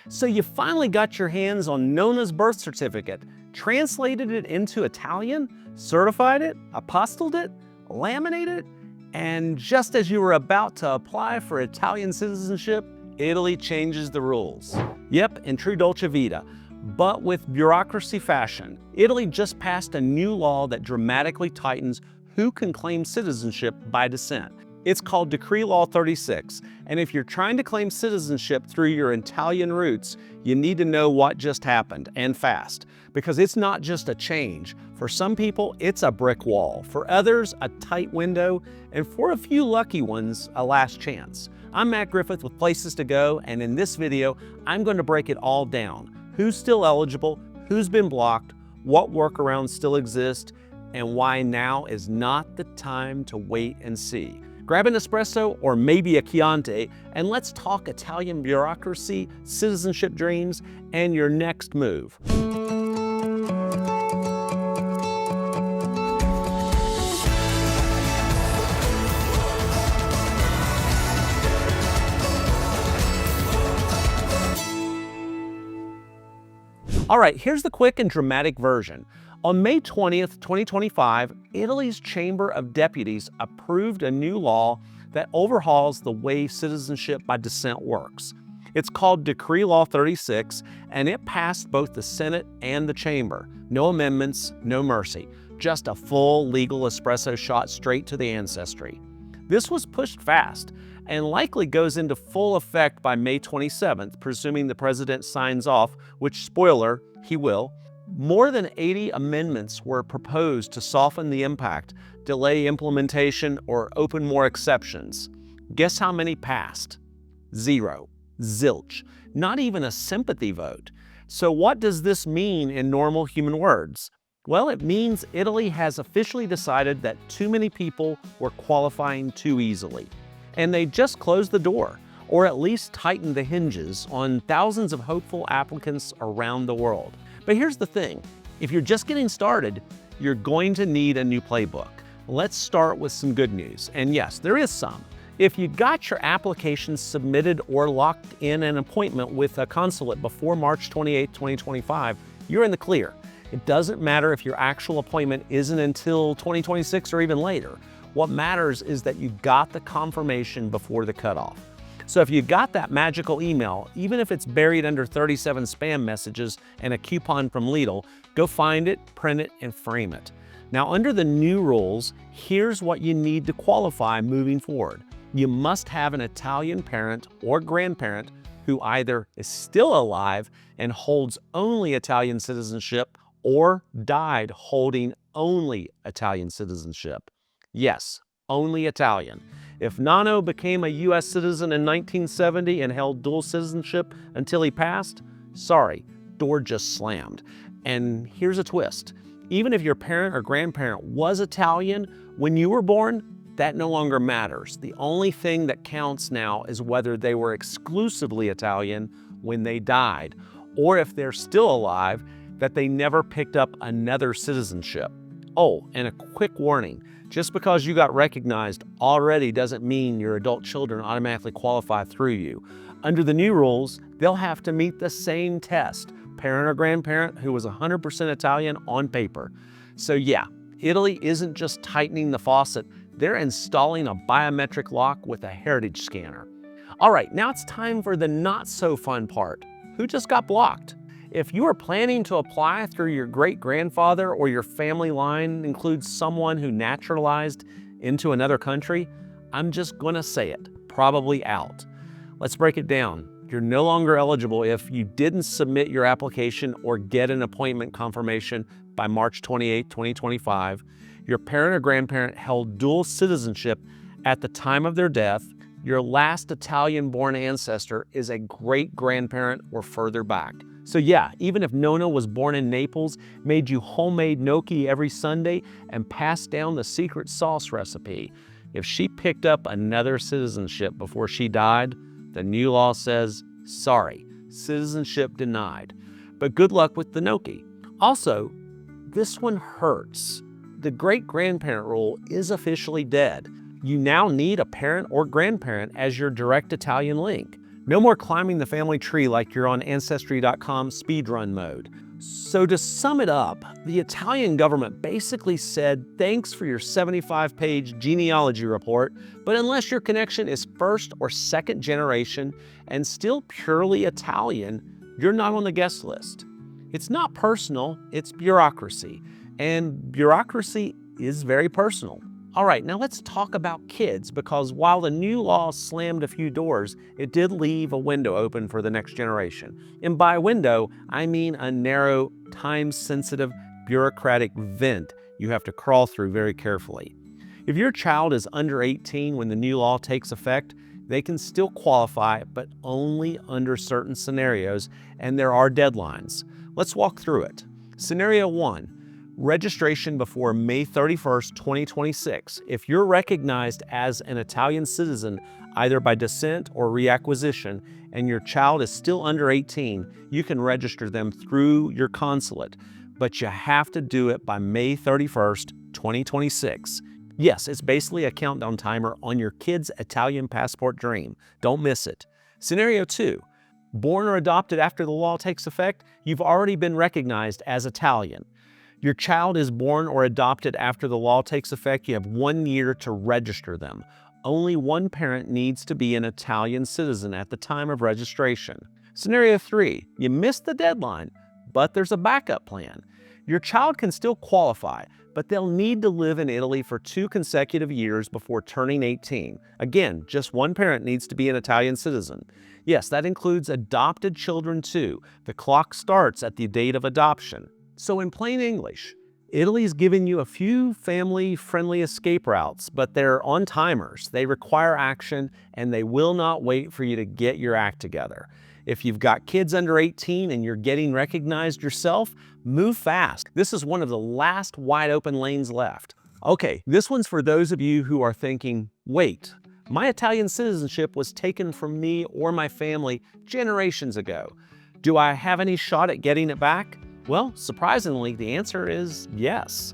So you finally got your hands on Nona's birth certificate, translated it into Italian, certified it, apostilled it, laminated it, and just as you were about to apply for Italian citizenship, Italy changes the rules. Yep, in true Dolce Vita, but with bureaucracy fashion, Italy just passed a new law that dramatically tightens who can claim citizenship by descent. It's called Decree Law 36, and if you're trying to claim citizenship through your Italian roots, you need to know what just happened, and fast, because it's not just a change. For some people, it's a brick wall. For others, a tight window, and for a few lucky ones, a last chance. I'm Matt Griffith with Places to Go, and in this video, I'm going to break it all down. Who's still eligible, who's been blocked, what workarounds still exist, and why now is not the time to wait and see. Grab an espresso or maybe a Chianti, and let's talk Italian bureaucracy, citizenship dreams, and your next move. All right, here's the quick and dramatic version. On May 20th, 2025, Italy's Chamber of Deputies approved a new law that overhauls the way citizenship by descent works. It's called Decree Law 36, and it passed both the Senate and the Chamber. No amendments, no mercy, just a full legal espresso shot straight to the ancestry. This was pushed fast and likely goes into full effect by May 27th, presuming the president signs off, which, spoiler, he will. More than 80 amendments were proposed to soften the impact, delay implementation, or open more exceptions. Guess how many passed? Zero. Zilch. Not even a sympathy vote. So what does this mean in normal human words? Well, it means Italy has officially decided that too many people were qualifying too easily. And they just closed the door, or at least tightened the hinges on thousands of hopeful applicants around the world. But here's the thing, if you're just getting started, you're going to need a new playbook. Let's start with some good news. And yes, there is some. If you got your application submitted or locked in an appointment with a consulate before March 28, 2025, you're in the clear. It doesn't matter if your actual appointment isn't until 2026 or even later. What matters is that you got the confirmation before the cutoff. So if you got that magical email, even if it's buried under 37 spam messages and a coupon from Lidl, go find it, print it, and frame it. Now, under the new rules, here's what you need to qualify moving forward. You must have an Italian parent or grandparent who either is still alive and holds only Italian citizenship or died holding only Italian citizenship. Yes, only Italian. If Nano became a U.S. citizen in 1970 and held dual citizenship until he passed, sorry, door just slammed. And here's a twist. Even if your parent or grandparent was Italian when you were born, that no longer matters. The only thing that counts now is whether they were exclusively Italian when they died, or if they're still alive, that they never picked up another citizenship. Oh, and a quick warning. Just because you got recognized already doesn't mean your adult children automatically qualify through you. Under the new rules, they'll have to meet the same test, parent or grandparent who was 100% Italian on paper. So yeah, Italy isn't just tightening the faucet, they're installing a biometric lock with a heritage scanner. All right, now it's time for the not so fun part. Who just got blocked? If you are planning to apply through your great-grandfather or your family line includes someone who naturalized into another country, I'm just gonna say it, probably out. Let's break it down. You're no longer eligible if you didn't submit your application or get an appointment confirmation by March 28, 2025, your parent or grandparent held dual citizenship at the time of their death, your last Italian-born ancestor is a great-grandparent or further back. So yeah, even if Nona was born in Naples, made you homemade gnocchi every Sunday, and passed down the secret sauce recipe, if she picked up another citizenship before she died, the new law says, sorry, citizenship denied. But good luck with the gnocchi. Also, this one hurts. The great-grandparent rule is officially dead. You now need a parent or grandparent as your direct Italian link. No more climbing the family tree like you're on ancestry.com speedrun mode. So to sum it up, the Italian government basically said, thanks for your 75-page genealogy report, but unless your connection is first or second generation and still purely Italian, you're not on the guest list. It's not personal, it's bureaucracy. And bureaucracy is very personal. All right, now let's talk about kids, because while the new law slammed a few doors, it did leave a window open for the next generation. And by window, I mean a narrow, time-sensitive, bureaucratic vent you have to crawl through very carefully. If your child is under 18 when the new law takes effect, they can still qualify, but only under certain scenarios, and there are deadlines. Let's walk through it. Scenario 1. Registration before May 31st, 2026. If you're recognized as an Italian citizen, either by descent or reacquisition, and your child is still under 18, you can register them through your consulate, but you have to do it by May 31st, 2026. Yes, it's basically a countdown timer on your kid's Italian passport dream. Don't miss it. Scenario 2. Born or adopted after the law takes effect, you've already been recognized as Italian. Your child is born or adopted after the law takes effect, you have 1 year to register them. Only one parent needs to be an Italian citizen at the time of registration. Scenario 3, you missed the deadline, but there's a backup plan. Your child can still qualify, but they'll need to live in Italy for 2 consecutive years before turning 18. Again, just one parent needs to be an Italian citizen. Yes, that includes adopted children too. The clock starts at the date of adoption. So in plain English, Italy's given you a few family-friendly escape routes, but they're on timers. They require action, and they will not wait for you to get your act together. If you've got kids under 18 and you're getting recognized yourself, move fast. This is one of the last wide-open lanes left. Okay, this one's for those of you who are thinking, wait, my Italian citizenship was taken from me or my family generations ago. Do I have any shot at getting it back? Well, surprisingly, the answer is yes.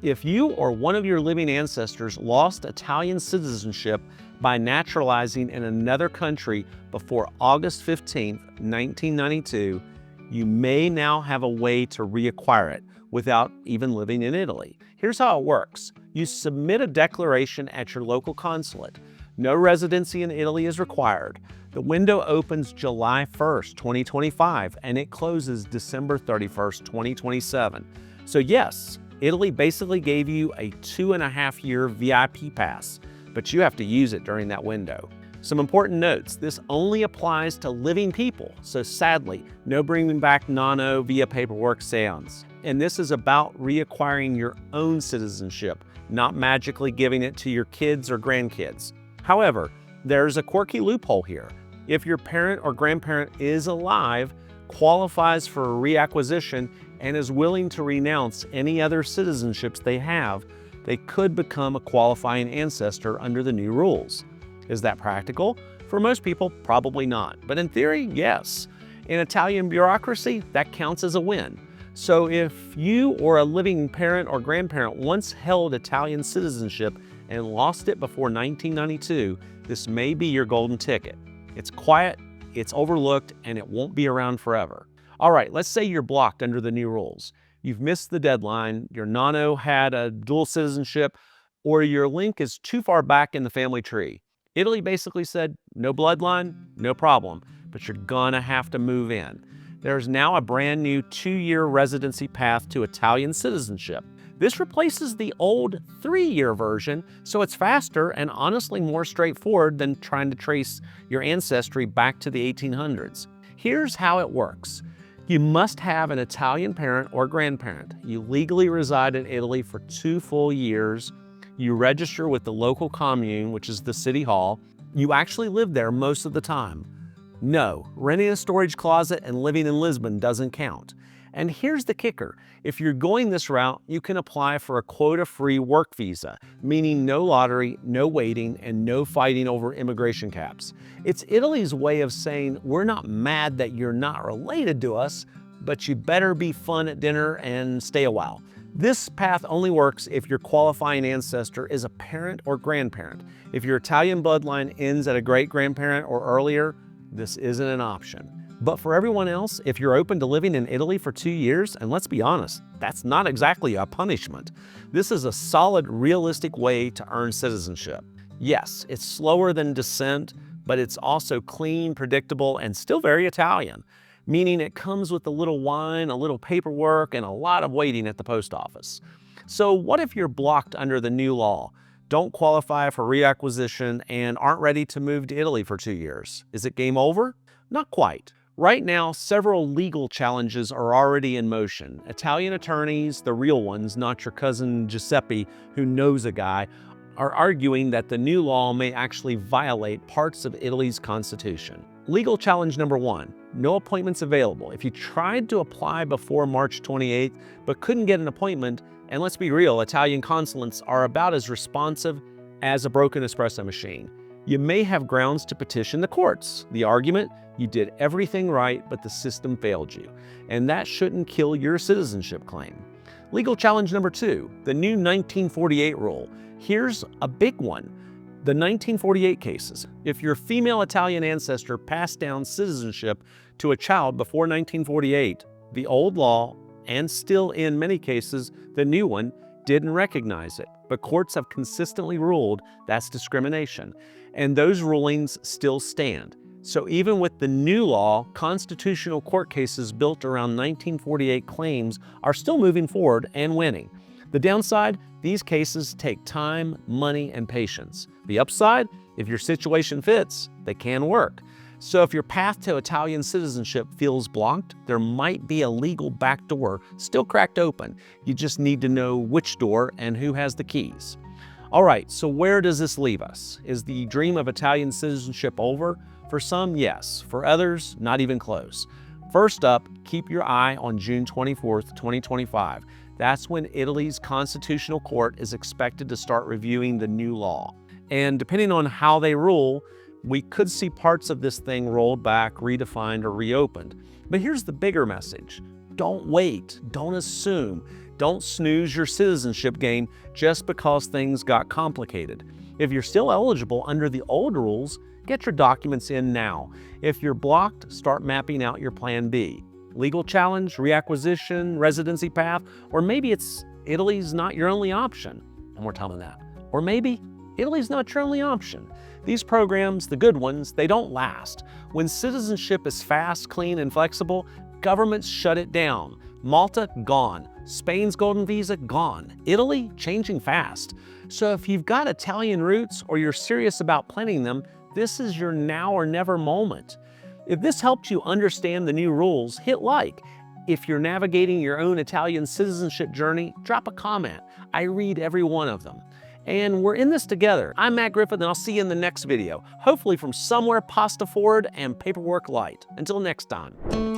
If you or one of your living ancestors lost Italian citizenship by naturalizing in another country before August 15, 1992, you may now have a way to reacquire it without even living in Italy. Here's how it works. You submit a declaration at your local consulate. No residency in Italy is required. The window opens July 1st, 2025, and it closes December 31st, 2027. So yes, Italy basically gave you a 2.5-year VIP pass, but you have to use it during that window. Some important notes, this only applies to living people, so sadly, no bringing back nonno via paperwork seance. And this is about reacquiring your own citizenship, not magically giving it to your kids or grandkids. However, there's a quirky loophole here. If your parent or grandparent is alive, qualifies for reacquisition, and is willing to renounce any other citizenships they have, they could become a qualifying ancestor under the new rules. Is that practical? For most people, probably not. But in theory, yes. In Italian bureaucracy, that counts as a win. So if you or a living parent or grandparent once held Italian citizenship and lost it before 1992, this may be your golden ticket. It's quiet, it's overlooked, and it won't be around forever. All right, let's say you're blocked under the new rules. You've missed the deadline, your nonno had a dual citizenship, or your link is too far back in the family tree. Italy basically said, no bloodline, no problem, but you're gonna have to move in. There's now a brand new 2-year residency path to Italian citizenship. This replaces the old 3-year version, so it's faster and honestly more straightforward than trying to trace your ancestry back to the 1800s. Here's how it works. You must have an Italian parent or grandparent. You legally reside in Italy for 2 full years. You register with the local commune, which is the city hall. You actually live there most of the time. No, renting a storage closet and living in Lisbon doesn't count. And here's the kicker. If you're going this route, you can apply for a quota-free work visa, meaning no lottery, no waiting, and no fighting over immigration caps. It's Italy's way of saying, we're not mad that you're not related to us, but you better be fun at dinner and stay a while. This path only works if your qualifying ancestor is a parent or grandparent. If your Italian bloodline ends at a great-grandparent or earlier, this isn't an option. But for everyone else, if you're open to living in Italy for 2 years, and let's be honest, that's not exactly a punishment. This is a solid, realistic way to earn citizenship. Yes, it's slower than descent, but it's also clean, predictable, and still very Italian, meaning it comes with a little wine, a little paperwork, and a lot of waiting at the post office. So what if you're blocked under the new law, don't qualify for reacquisition, and aren't ready to move to Italy for 2 years? Is it game over? Not quite. Right now, several legal challenges are already in motion. Italian attorneys, the real ones, not your cousin Giuseppe who knows a guy, are arguing that the new law may actually violate parts of Italy's constitution. Legal challenge number 1, no appointments available. If you tried to apply before March 28th but couldn't get an appointment, and let's be real, Italian consulates are about as responsive as a broken espresso machine, you may have grounds to petition the courts. The argument, you did everything right, but the system failed you. And that shouldn't kill your citizenship claim. Legal challenge number 2, the new 1948 rule. Here's a big one. The 1948 cases. If your female Italian ancestor passed down citizenship to a child before 1948, the old law, and still in many cases, the new one, didn't recognize it. But courts have consistently ruled that's discrimination, and those rulings still stand. So even with the new law, constitutional court cases built around 1948 claims are still moving forward and winning. The downside, these cases take time, money, and patience. The upside, if your situation fits, they can work. So if your path to Italian citizenship feels blocked, there might be a legal back door still cracked open. You just need to know which door and who has the keys. All right, so where does this leave us? Is the dream of Italian citizenship over? For some, yes. For others, not even close. First up, keep your eye on June 24th, 2025. That's when Italy's Constitutional Court is expected to start reviewing the new law. And depending on how they rule, we could see parts of this thing rolled back, redefined, or reopened. But here's the bigger message. Don't wait, don't assume, don't snooze your citizenship game just because things got complicated. If you're still eligible under the old rules, get your documents in now. If you're blocked, start mapping out your plan B. Legal challenge, reacquisition, residency path, or maybe it's Italy's not your only option, and we're telling that. Or maybe Italy's not your only option. These programs, the good ones, they don't last. When citizenship is fast, clean, and flexible, governments shut it down. Malta, gone. Spain's golden visa, gone. Italy, changing fast. So if you've got Italian roots or you're serious about planting them, this is your now or never moment. If this helped you understand the new rules, hit like. If you're navigating your own Italian citizenship journey, drop a comment. I read every one of them. And we're in this together. I'm Matt Griffith, and I'll see you in the next video, hopefully from somewhere pasta forward and paperwork light. Until next time.